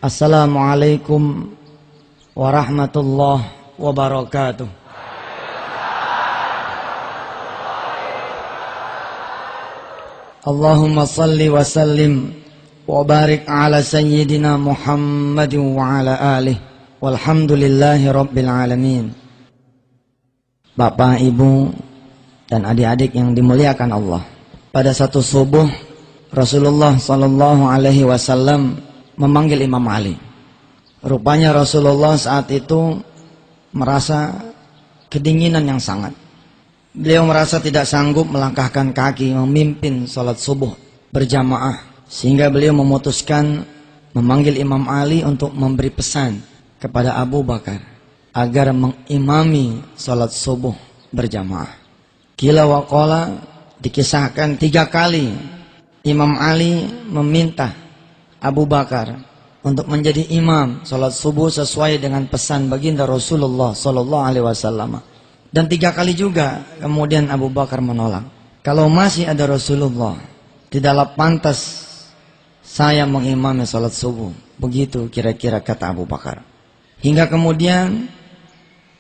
Assalamualaikum warahmatullahi wabarakatuh. Allahumma salli wa sallim wa barik ala sayyidina Muhammadin wa ala alihi walhamdulillahi rabbil alamin. Bapak, Ibu, dan adik-adik yang dimuliakan Allah, pada satu subuh Rasulullah sallallahu alaihi wasallam memanggil Imam Ali. Rupanya Rasulullah saat itu merasa kedinginan yang sangat. Beliau merasa tidak sanggup melangkahkan kaki memimpin salat subuh berjamaah, sehingga beliau memutuskan memanggil Imam Ali untuk memberi pesan kepada Abu Bakar agar mengimami salat subuh berjamaah. Qila wa qala, dikisahkan 3 kali Imam Ali meminta Abu Bakar untuk menjadi imam salat subuh sesuai dengan pesan baginda Rasulullah sallallahu alaihi wasallam. Dan 3 kali juga kemudian Abu Bakar menolak. Kalau masih ada Rasulullah, tidaklah pantas saya mengimami salat subuh. Begitu kira-kira kata Abu Bakar. Hingga kemudian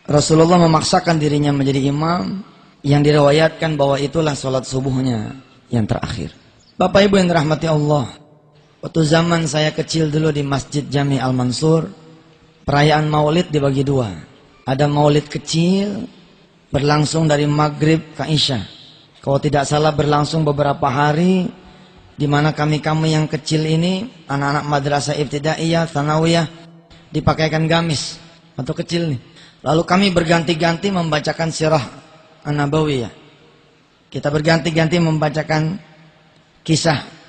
Rasulullah memaksakan dirinya menjadi imam, yang diriwayatkan bahwa itulah salat subuhnya yang terakhir. Bapak Ibu yang dirahmati Allah, waktu zaman saya kecil dulu di Masjid Jami Al-Mansur, perayaan maulid dibagi 2. Ada maulid kecil berlangsung dari maghrib ke isya. Kalau tidak salah berlangsung beberapa hari, di mana kami yang kecil ini, anak-anak madrasah ibtidaiyah, tsanawiyah, dipakaikan gamis waktu kecil nih. Lalu kami berganti-ganti membacakan sirah an-nabawiyah. Kita berganti-ganti membacakan kisah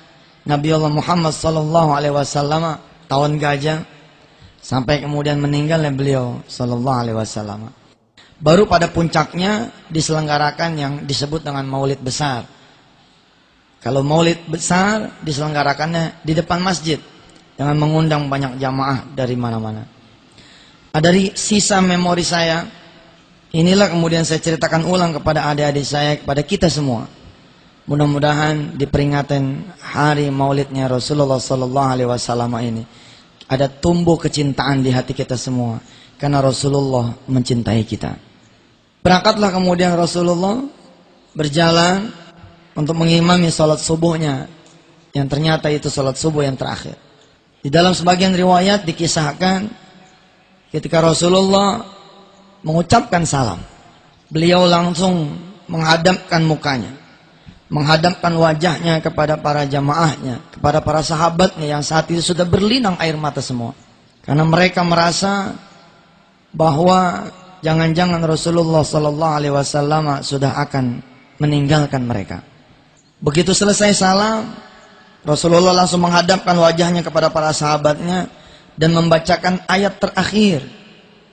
Nabi Allah Muhammad sallallahu alaihi wasallam, tahun gajah sampai kemudian meninggalnya beliau sallallahu alaihi wasallam. Baru pada puncaknya diselenggarakan yang disebut dengan maulid besar. Kalau maulid besar diselenggarakannya di depan masjid dengan mengundang banyak jamaah dari mana-mana. Dari sisa memori saya, inilah kemudian saya ceritakan ulang kepada adik-adik saya, kepada kita semua. Mudah-mudahan di peringatan hari maulidnya Rasulullah sallallahu alaihi wasallam ini ada tumbuh kecintaan di hati kita semua, karena Rasulullah mencintai kita. Berangkatlah kemudian Rasulullah berjalan untuk mengimami salat subuhnya, yang ternyata itu salat subuh yang terakhir. Di dalam sebagian riwayat dikisahkan ketika Rasulullah mengucapkan salam, beliau langsung menghadapkan mukanya, menghadapkan wajahnya kepada para jamaahnya, kepada para sahabatnya yang saat itu sudah berlinang air mata semua. Karena mereka merasa bahwa jangan-jangan Rasulullah sallallahu alaihi wasallam sudah akan meninggalkan mereka. Begitu selesai salam, Rasulullah langsung menghadapkan wajahnya kepada para sahabatnya dan membacakan ayat terakhir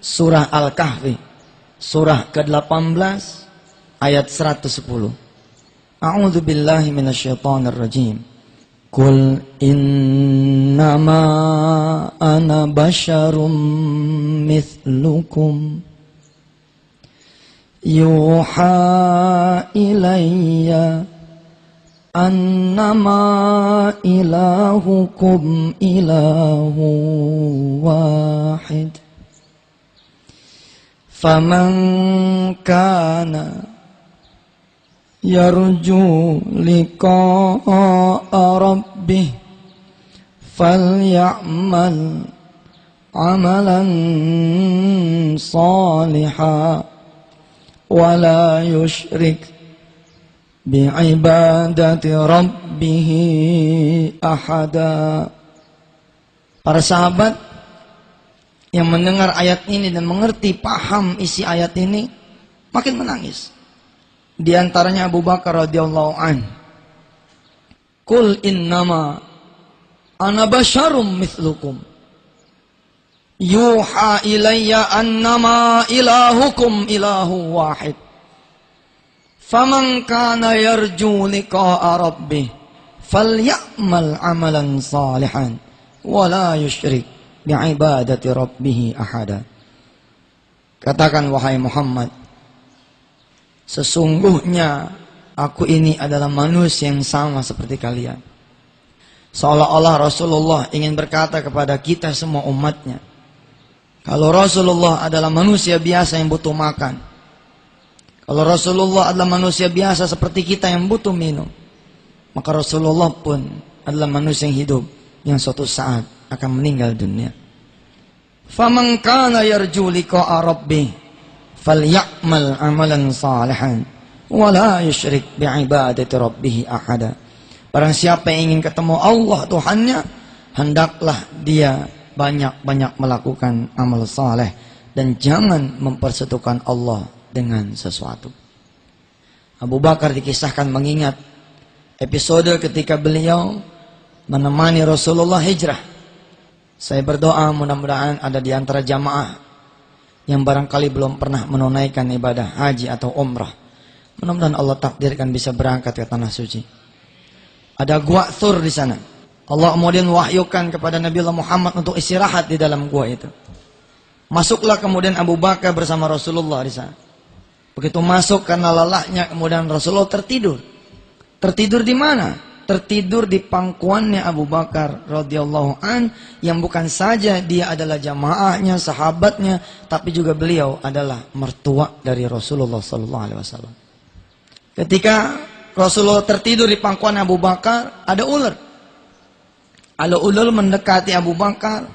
surah Al-Kahfi, surah ke-18 ayat 110. A'udzu billahi minasyaitonir rajim. Qul innama ana basyarum mithlukum yuha ilayya annama ilahukum ilahu wahid faman kana yarju liqa'a rabbih falyamal amalan salihan wala yusyrik bi'ibadati rabbih ahada. Para sahabat yang mendengar ayat ini dan mengerti paham isi ayat ini makin menangis. Di antaranya Abu Bakar radhiyallahu an. Qul innama ana basyarum mithlukum yuha ilayya annama ilahukum ilahu wahid faman kana yarju liqa'a rabbih falyamal amalan salihan wala yusyrik bi'ibadati rabbih ahada. Katakan wahai Muhammad, sesungguhnya aku ini adalah manusia yang sama seperti kalian. Seolah-olah Rasulullah ingin berkata kepada kita semua umatnya, kalau Rasulullah adalah manusia biasa yang butuh makan, kalau Rasulullah adalah manusia biasa seperti kita yang butuh minum, maka Rasulullah pun adalah manusia yang hidup, yang suatu saat akan meninggal dunia. Faman kana yarju liqa'a rabbih falya'mal 'amalan salihan wa la yusyrik bi'ibadati rabbih ahada. Barang siapa yang ingin ketemu Allah Tuhannya, hendaklah dia banyak-banyak melakukan amal saleh dan jangan mempersekutukan Allah dengan sesuatu. Abu Bakar dikisahkan mengingat episode ketika beliau menemani Rasulullah hijrah. Saya berdoa mudah-mudahan ada di antara jamaah yang barangkali belum pernah menunaikan ibadah haji atau umrah. Mudah-mudahan Allah takdirkan bisa berangkat ke tanah suci. Ada gua Thur di sana. Allah kemudian wahyukan kepada Nabi Muhammad untuk istirahat di dalam gua itu. Masuklah kemudian Abu Bakar bersama Rasulullah di sana. Begitu masuk karena lelahnya, kemudian Rasulullah tertidur. Tertidur di mana? Tertidur di pangkuannya Abu Bakar radhiyallahu an, yang bukan saja dia adalah jamaahnya, sahabatnya, tapi juga beliau adalah mertua dari Rasulullah sallallahu alaihi wasallam. Ketika Rasulullah tertidur di pangkuan Abu Bakar, ada ular. Ada ular mendekati Abu Bakar,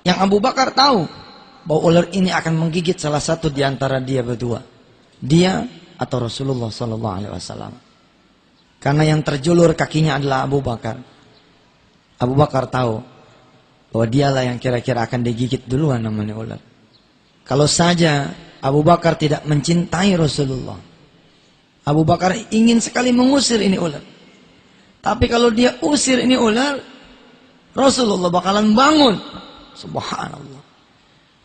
yang Abu Bakar tahu bahwa ular ini akan menggigit salah satu di antara dia berdua, dia atau Rasulullah sallallahu alaihi wasallam. Karena yang terjulur kakinya adalah Abu Bakar. Abu Bakar tahu bahwa dialah yang kira-kira akan digigit duluan namanya ular. Kalau saja Abu Bakar tidak mencintai Rasulullah, Abu Bakar ingin sekali mengusir ini ular. Tapi kalau dia usir ini ular, Rasulullah bakalan bangun. Subhanallah.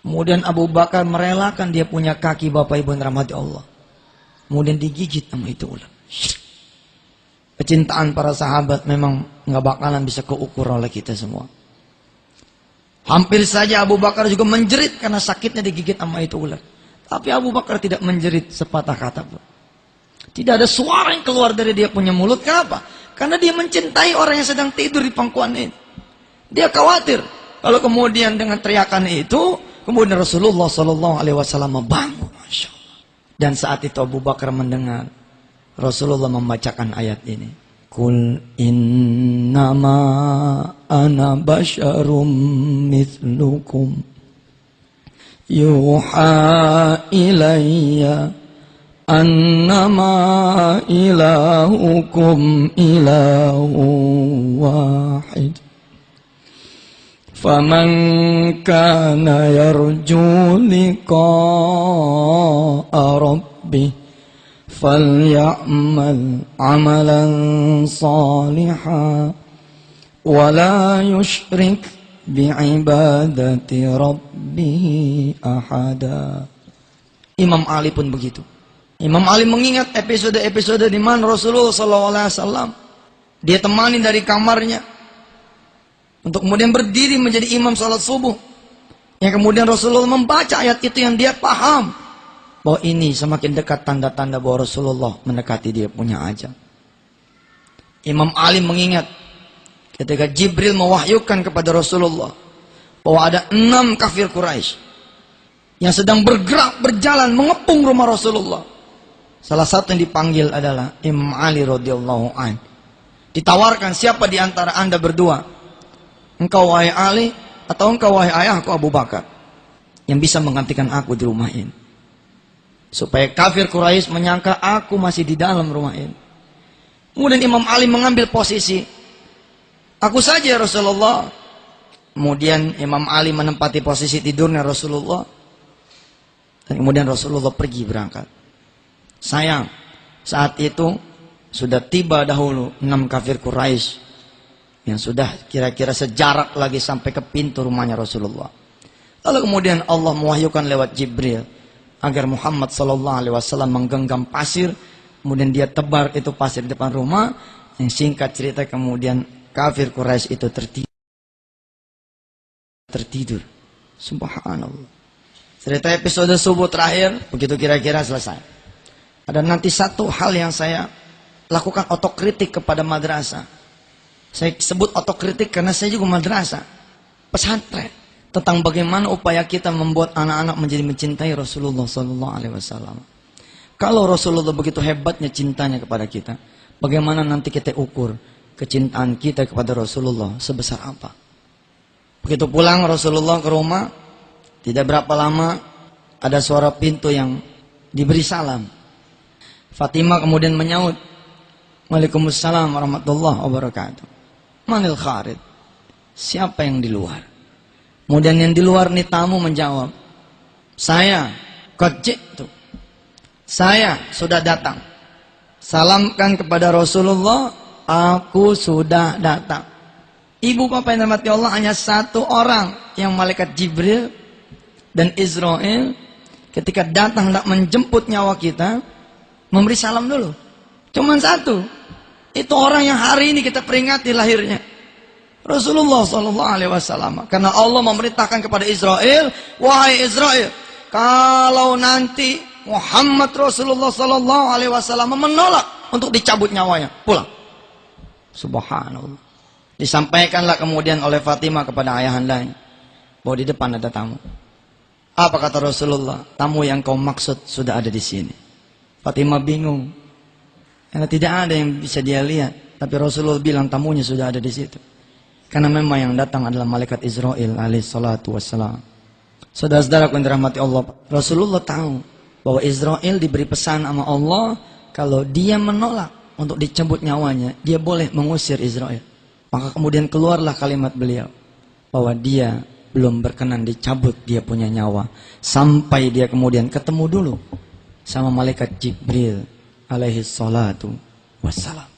Kemudian Abu Bakar merelakan dia punya kaki, Bapak Ibu yang dirahmati Allah. Kemudian digigit sama itu ular. Kecintaan para sahabat memang nggak bakalan bisa keukur oleh kita semua. Hampir saja Abu Bakar juga menjerit karena sakitnya digigit sama itu ular. Tapi Abu Bakar tidak menjerit sepatah kata pun. Tidak ada suara yang keluar dari dia punya mulut. Kenapa? Karena dia mencintai orang yang sedang tidur di pangkuan ini. Dia khawatir kalau kemudian dengan teriakan itu, kemudian Rasulullah SAW bangun. Masya Allah. Dan saat itu Abu Bakar mendengar Rasulullah membacakan ayat ini. Kul innama ana basyarum mithlukum yuha ilayya annama ilahukum ilahu wahid. Faman kana yarju liqa'a rabbih falya'mal 'amalan salihan wa la yusyrik bi'ibadati rabbih ahada. Imam Ali pun begitu. Imam Ali mengingat episode-episode di mana Rasulullah SAW dia temani dari kamarnya untuk kemudian berdiri menjadi imam salat subuh. Yang kemudian Rasulullah membaca ayat itu yang dia paham bahwa ini semakin dekat tanda-tanda bahwa Rasulullah mendekati dia punya ajal. Imam Ali mengingat ketika Jibril mewahyukan kepada Rasulullah bahwa ada 6 kafir Quraisy yang sedang bergerak berjalan mengepung rumah Rasulullah. Salah satu yang dipanggil adalah Imam Ali radhiyallahu an. Ditawarkan, siapa di antara anda berdua, engkau wahai Ali atau engkau wahai ayahku Abu Bakar, yang bisa menggantikan aku di rumah ini. Supaya kafir Quraisy menyangka aku masih di dalam rumah ini. Kemudian Imam Ali mengambil posisi, aku saja Rasulullah. Kemudian Imam Ali menempati posisi tidurnya Rasulullah. Dan kemudian Rasulullah pergi berangkat. Sayang, saat itu sudah tiba dahulu 6 kafir Quraisy yang sudah kira-kira sejarak lagi sampai ke pintu rumahnya Rasulullah. Lalu kemudian Allah mewahyukan lewat Jibril agar Muhammad SAW menggenggam pasir, kemudian dia tebar itu pasir di depan rumah. Yang singkat cerita kemudian kafir Quraisy itu tertidur. Subhanallah. Cerita episode subuh terakhir begitu kira-kira selesai. Ada nanti satu hal yang saya lakukan otokritik kepada madrasah. Saya sebut otokritik karena saya juga madrasah, pesantren, tentang bagaimana upaya kita membuat anak-anak menjadi mencintai Rasulullah Sallallahu Alaihi Wasallam. Kalau Rasulullah begitu hebatnya cintanya kepada kita, bagaimana nanti kita ukur kecintaan kita kepada Rasulullah sebesar apa? Begitu pulang Rasulullah ke rumah, tidak berapa lama ada suara pintu yang diberi salam. Fatimah kemudian menyaut, Waalaikumsalam warahmatullahi wabarakatuh. Manil kharid? Siapa yang di luar? Kemudian yang di luar nih tamu menjawab, saya, qad-ji'tu. Saya sudah datang. Salamkan kepada Rasulullah, aku sudah datang. Ibu bapak yang dirahmati Allah, hanya satu orang yang malaikat Jibril dan Israel ketika datang hendak menjemput nyawa kita, memberi salam dulu. Cuman satu. Itu orang yang hari ini kita peringati lahirnya, Rasulullah Sallallahu Alaihi Wasallam. Karena Allah memerintahkan kepada Israel, wahai Israel, kalau nanti Muhammad Rasulullah Sallallahu Alaihi Wasallam menolak untuk dicabut nyawanya, pulang. Subhanallah. Disampaikanlah kemudian oleh Fatimah kepada ayahandanya bahwa di depan ada tamu. Apa kata Rasulullah? Tamu yang kau maksud sudah ada di sini. Fatimah bingung. Karena tidak ada yang bisa dia lihat. Tapi Rasulullah bilang tamunya sudah ada di situ. Karena memang yang datang adalah malaikat Israel alaihissalatu wassalam. Saudara-saudara yang dirahmati Allah, Rasulullah tahu bahwa Israel diberi pesan sama Allah, kalau dia menolak untuk dicabut nyawanya, dia boleh mengusir Israel. Maka kemudian keluarlah kalimat beliau, bahwa dia belum berkenan dicabut dia punya nyawa, sampai dia kemudian ketemu dulu sama malaikat Jibril alaihi salatu wassalam.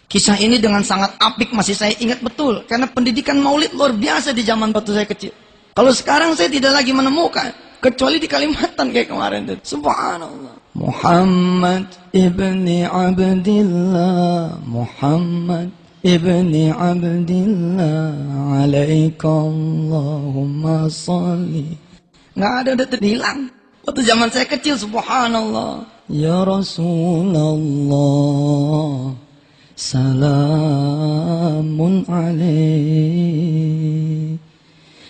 Kisah ini dengan sangat apik masih saya ingat betul, karena pendidikan maulid luar biasa di zaman waktu saya kecil. Kalau sekarang saya tidak lagi menemukan, kecuali di Kalimantan kayak kemarin itu. Subhanallah. Muhammad ibni Abdillah, Muhammad ibni Abdillah, alaikallahumma salli. Nggak ada, udah hilang. Waktu zaman saya kecil, subhanallah. Ya Rasulullah, salamun alaik.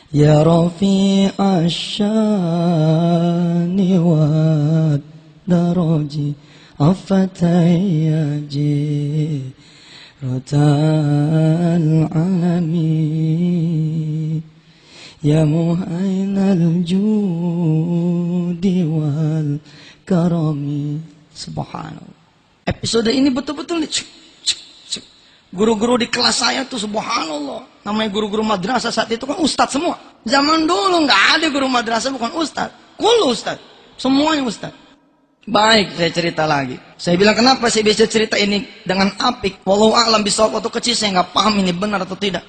Ya Rafi'ash shani wa daraji, afatayyaji ratal alami. Ya muhainal judi wal karami. Subhanallah. Episode ini betul-betul guru-guru di kelas saya tuh subhanallah. Namanya guru-guru madrasah saat itu kan ustadz semua. Zaman dulu nggak ada guru madrasah bukan ustadz. Kulu ustadz. Semuanya ustadz. Baik, saya cerita lagi. Saya bilang kenapa saya bisa cerita ini dengan apik. Wallahu a'lam bishawab. Waktu kecil saya nggak paham ini benar atau tidak.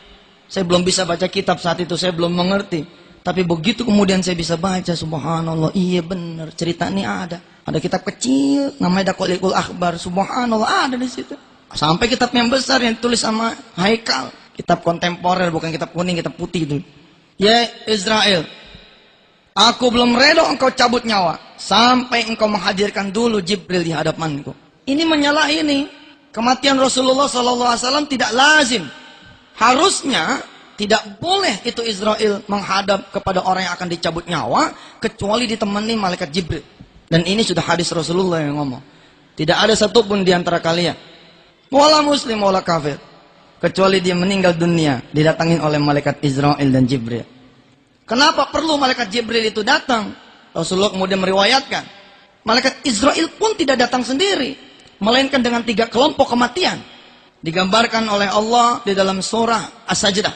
Saya belum bisa baca kitab saat itu, saya belum mengerti. Tapi begitu kemudian saya bisa baca, subhanallah, iya benar, cerita ini ada. Ada kitab kecil, namanya Daqaiqul Akhbar, subhanallah, ada di situ. Sampai kitab yang besar yang tulis sama Haikal. Kitab kontemporer, bukan kitab kuning, kitab putih itu. Ya Israel, aku belum reda engkau cabut nyawa, sampai engkau menghadirkan dulu Jibril di hadapanku. Ini menyalahi ini. Kematian Rasulullah SAW tidak lazim. Harusnya tidak boleh itu Israel menghadap kepada orang yang akan dicabut nyawa kecuali ditemani malaikat Jibril. Dan ini sudah hadis Rasulullah yang ngomong. Tidak ada satupun di antara kalian, wala muslim wala kafir, kecuali dia meninggal dunia didatangin oleh malaikat Israel dan Jibril. Kenapa perlu malaikat Jibril itu datang? Rasulullah kemudian meriwayatkan, malaikat Israel pun tidak datang sendiri, melainkan dengan 3 kelompok kematian. Digambarkan oleh Allah di dalam surah As-Sajdah.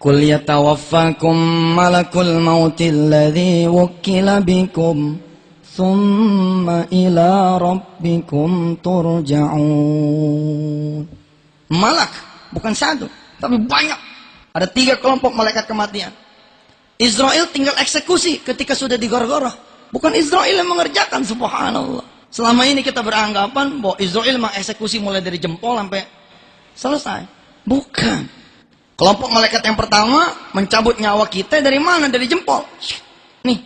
Qul yatawaffakum malakul mautil ladzi wukkila bikum thumma ila rabbikum turja'un. Malak, bukan satu, tapi banyak. Ada 3 kelompok malaikat kematian. Israel tinggal eksekusi ketika sudah digorgoroh. Bukan Israel yang mengerjakan, subhanallah. Selama ini kita beranggapan bahwa Israel mengeksekusi mulai dari jempol sampai selesai. Bukan. Kelompok malaikat yang pertama mencabut nyawa kita dari mana? Dari jempol. Nih,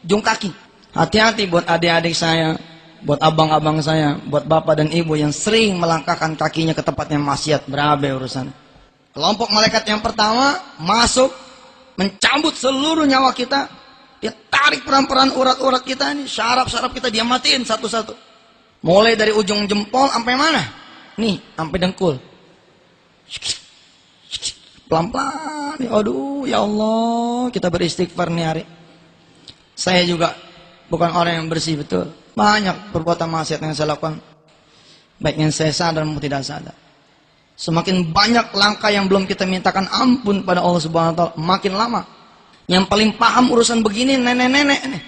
ujung kaki. Hati-hati buat adik-adik saya, buat abang-abang saya, buat bapak dan ibu yang sering melangkahkan kakinya ke tempat yang maksiat, berabe urusan. Kelompok malaikat yang pertama masuk, mencabut seluruh nyawa kita. Dia tarik peran-peran urat-urat kita ini, syaraf-syaraf kita dia matiin satu-satu. Mulai dari ujung jempol sampai mana? Nih, sampai dengkul. Pelan-pelan. Aduh, ya Allah, kita beristighfar nih hari. Saya juga bukan orang yang bersih, betul. Banyak perbuatan maksiat yang saya lakukan. Baik yang saya sadar maupun tidak sadar. Semakin banyak langkah yang belum kita mintakan ampun pada Allah Subhanahu wa taala, makin lama. Yang paling paham urusan begini nenek-nenek nih.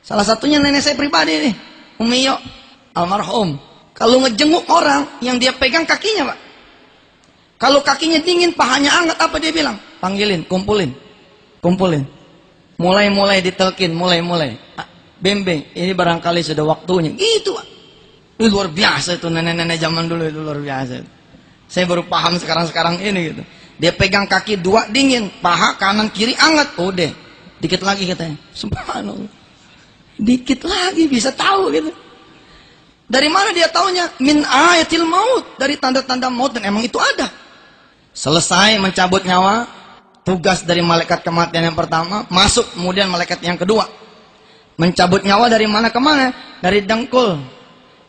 Salah satunya nenek saya pribadi nih, Umi Yo, almarhum. Kalau ngejenguk orang yang dia pegang kakinya, Pak. Kalau kakinya dingin, pahanya hangat, apa dia bilang? Panggilin, kumpulin. Kumpulin. Mulai-mulai ditelkin, mulai-mulai. Bembeng, ini barangkali sudah waktunya. Gitu, Pak. Itu luar biasa itu, nenek-nenek zaman dulu itu luar biasa itu. Saya baru paham sekarang-sekarang ini gitu. Dia pegang kaki dua dingin, paha kanan kiri hangat. Udah, dikit lagi katanya. Subhanallah. Dikit lagi bisa tahu gitu. Dari mana dia taunya? Min ayatil maut, dari tanda-tanda maut, dan emang itu ada. Selesai mencabut nyawa, tugas dari malaikat kematian yang pertama, masuk kemudian malaikat yang kedua. Mencabut nyawa dari mana ke mana? Dari dengkul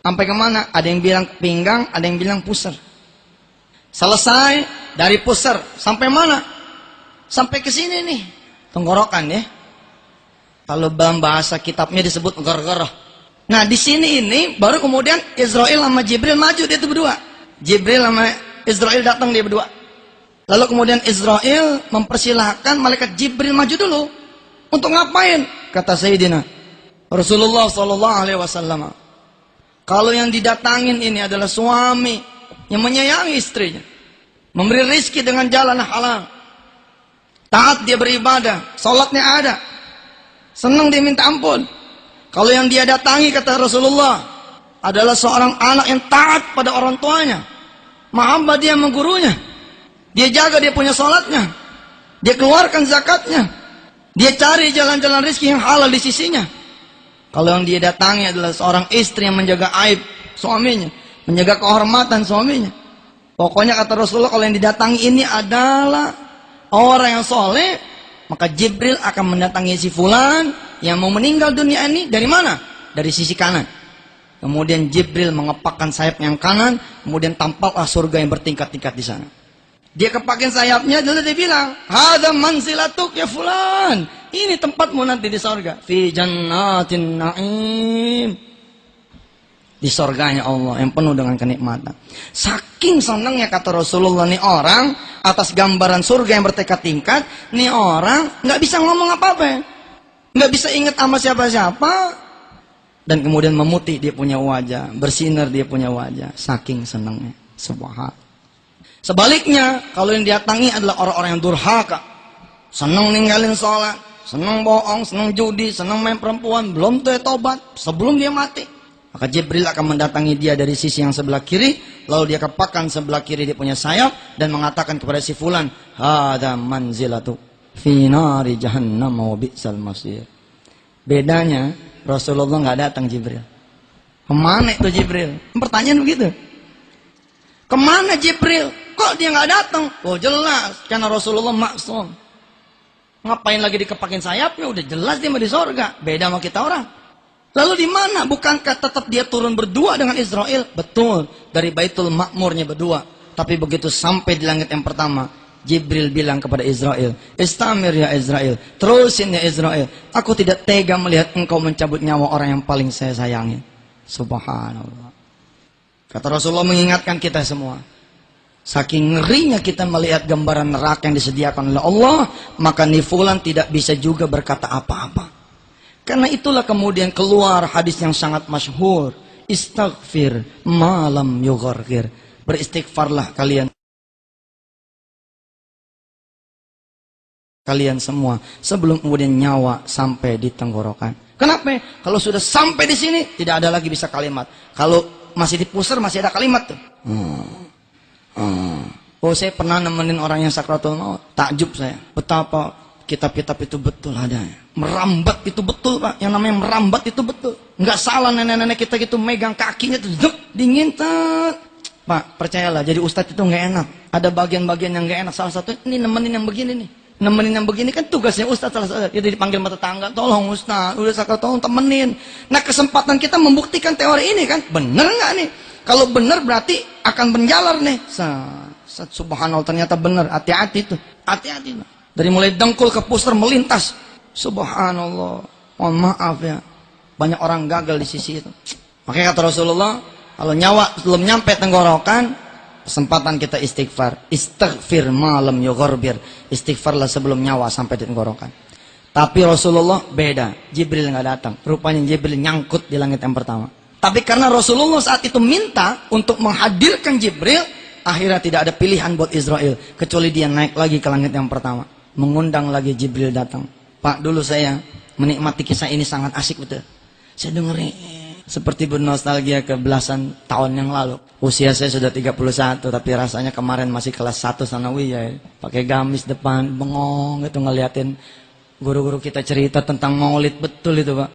sampai kemana? Ada yang bilang pinggang, ada yang bilang pusar. Selesai dari pusar sampai mana? Sampai ke sini nih, tenggorokan ya. Kalau dalam bahasa kitabnya disebut gar-garah. Nah di sini ini baru kemudian Israel sama Jibril maju, dia itu berdua. Jibril sama Israel datang dia berdua. Lalu kemudian Israel mempersilahkan malaikat Jibril maju dulu. Untuk ngapain? Kata Sayyidina Rasulullah SAW. Kalau yang didatangin ini adalah suami yang menyayangi istrinya, memberi rizki dengan jalan halal, taat dia beribadah, sholatnya ada, senang dia minta ampun. Kalau yang dia datangi, kata Rasulullah, adalah seorang anak yang taat pada orang tuanya, mahabbah dia sama gurunya, dia jaga dia punya sholatnya, dia keluarkan zakatnya, dia cari jalan-jalan rizki yang halal di sisinya. Kalau yang dia datangi adalah seorang istri yang menjaga aib suaminya, menjaga kehormatan suaminya. Pokoknya kata Rasulullah, kalau yang didatangi ini adalah orang yang soleh, maka Jibril akan mendatangi si fulan yang mau meninggal dunia ini. Dari mana? Dari sisi kanan. Kemudian Jibril mengepakkan sayap yang kanan, kemudian tampaklah surga yang bertingkat-tingkat di sana. Dia kepakin sayapnya, lalu dia bilang, "Hadza manzilatuk ya fulan." Ini tempatmu nanti di surga. Fi jannatin na'im. Di surganya Allah yang penuh dengan kenikmatan. Saking senangnya kata Rasulullah nih orang atas gambaran surga yang bertingkat-tingkat, nih orang nggak bisa ngomong apa-apa, nggak bisa ingat sama siapa-siapa, dan kemudian memutih dia punya wajah, bersinar dia punya wajah. Saking senangnya. Subhanallah. Sebaliknya, kalau yang didatangi adalah orang-orang yang durhaka, senang ninggalin sholat, senang bohong, senang judi, senang main perempuan, belum tobat sebelum dia mati, maka Jibril akan mendatangi dia dari sisi yang sebelah kiri, lalu dia kepakkan sebelah kiri dia punya sayap dan mengatakan kepada si fulan, "Hadza manzilatu fi nari jahannam wa bi'sal masir." Bedanya Rasulullah nggak datang Jibril. Kemana itu Jibril? Pertanyaan begitu. Kemana Jibril? Kok dia nggak datang? Oh jelas, karena Rasulullah maksum. Ngapain lagi dikepakin sayapnya? Udah jelas dia mau di sorga. Beda sama kita orang. Lalu di mana? Bukankah tetap dia turun berdua dengan Israel? Betul, dari Baitul Ma'murnya berdua. Tapi begitu sampai di langit yang pertama, Jibril bilang kepada Israel, "Istamir ya Israel, terusin ya Israel. Aku tidak tega melihat engkau mencabut nyawa orang yang paling saya sayangi." Subhanallah. Kata Rasulullah mengingatkan kita semua. Saking ngerinya kita melihat gambaran neraka yang disediakan oleh Allah, maka nifulan tidak bisa juga berkata apa-apa. Karena itulah kemudian keluar hadis yang sangat masyhur, istaghfir malam yughargir. Beristighfarlah kalian semua sebelum kemudian nyawa sampai di tenggorokan. Kenapa? Kalau sudah sampai di sini tidak ada lagi bisa kalimat. Kalau masih di pusar masih ada kalimat tuh. Oh, saya pernah nemenin orang yang sakratul maut. Takjub saya. Betapa kitab-kitab itu betul adanya. Merambat itu betul, Pak. Yang namanya merambat itu betul. Nggak salah nenek-nenek kita gitu megang kakinya tuh, dingin tuh. Pak, percayalah, jadi ustadz itu nggak enak. Ada bagian-bagian yang nggak enak. Salah satu ini nemenin yang begini nih. Nemenin yang begini kan tugasnya ustadz salah satu. Dia dipanggil mata tetangga, tolong ustadz, udah saya tolong temenin. Nah, kesempatan kita membuktikan teori ini kan, bener nggak nih? Kalau bener berarti akan berjalan nih. Subhanallah, ternyata bener. Hati-hati tuh, hati-hati. Dari mulai dengkul ke pusar melintas. Subhanallah, mohon maaf ya. Banyak orang gagal di sisi itu. Makanya kata Rasulullah, kalau nyawa belum nyampe tenggorokan, kesempatan kita istighfar. Istighfir malam yugharbir. Istighfarlah sebelum nyawa sampai di tenggorokan. Tapi Rasulullah beda. Jibril nggak datang. Rupanya Jibril nyangkut di langit yang pertama. Tapi karena Rasulullah saat itu minta untuk menghadirkan Jibril, akhirnya tidak ada pilihan buat Israel kecuali dia naik lagi ke langit yang pertama, mengundang lagi Jibril datang. Pak, dulu saya menikmati kisah ini sangat asik betul. Saya dengerin seperti bernostalgia ke belasan tahun yang lalu. Usia saya sudah 31, tapi rasanya kemarin masih kelas 1 sanawiyah. Pakai gamis depan, bengong itu ngeliatin guru-guru kita cerita tentang maulid, betul itu Pak.